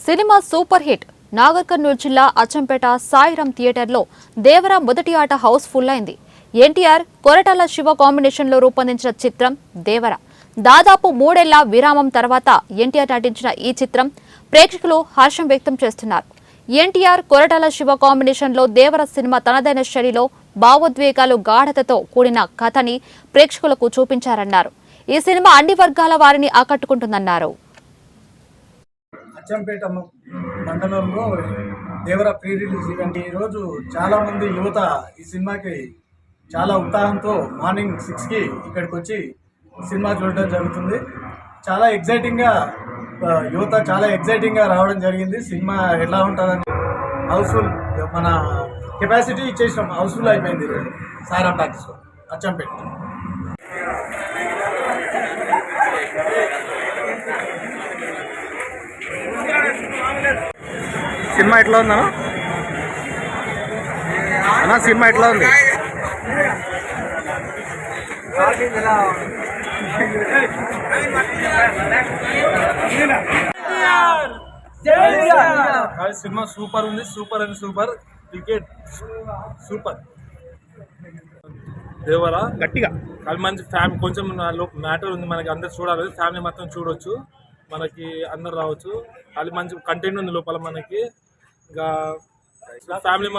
Cinema super hit. Nagar Kurnool జిల్లా అచ్చంపేట సాయిరాం థియేటర్లో దేవర మొదటి ఆట హౌస్ ఫుల్ అయింది. ఎన్టీఆర్ కొరటాల శివ కాంబినేషన్లో రూపొందించిన చిత్రం దేవర. దాదాపు 3 ఏళ్ల విరామం తర్వాత ఎన్టీఆర్ నటించిన ఈ చిత్రం ప్రేక్షకులు హర్షం వ్యక్తం చేస్తున్నారు. ఎన్టీఆర్ కొరటాల శివ కాంబినేషన్లో దేవర సినిమా తనదైన శైలిలో భావోద్వేగాలు గాఢతతో కూడిన కథని ప్రేక్షకులకు చూపించారన్నారు. ఈ సినిమా అన్ని వర్గాల వారిని ఆకట్టుకుంటుందన్నారు. అచ్చంపేట మండలంలో దేవర ప్రీ రిలీజ్ ఈవెంట్ ఈరోజు చాలామంది యువత ఈ సినిమాకి చాలా ఉత్సాహంతో మార్నింగ్ 6కి ఇక్కడికి వచ్చి సినిమా చూడడం జరుగుతుంది. చాలా ఎగ్జైటింగ్గా యువత చాలా ఎగ్జైటింగ్గా రావడం జరిగింది. సినిమా ఎలా ఉంటుందని హౌస్ఫుల్ మన కెపాసిటీ ఇచ్చేసినాం, హౌస్ఫుల్ అయిపోయింది ఈరోజు సాయిరాం టాకీస్లో అచ్చంపేట. సినిమా ఎట్లా ఉందన్నా? అన్నా సినిమా ఎట్లా ఉంది? సినిమా సూపర్ ఉంది, super and super. Cricket super. Devara గట్టిగా అది మంచి ఫ్యామిలీ, కొంచెం మ్యాటర్ ఉంది, మనకి అందరు చూడాలి, ఫ్యామిలీ మొత్తం చూడొచ్చు, మనకి అందరు రావచ్చు. అది మంచి కంటెంట్ ఉంది లోపల మనకి. ఇంకా ఫ్యామిలీ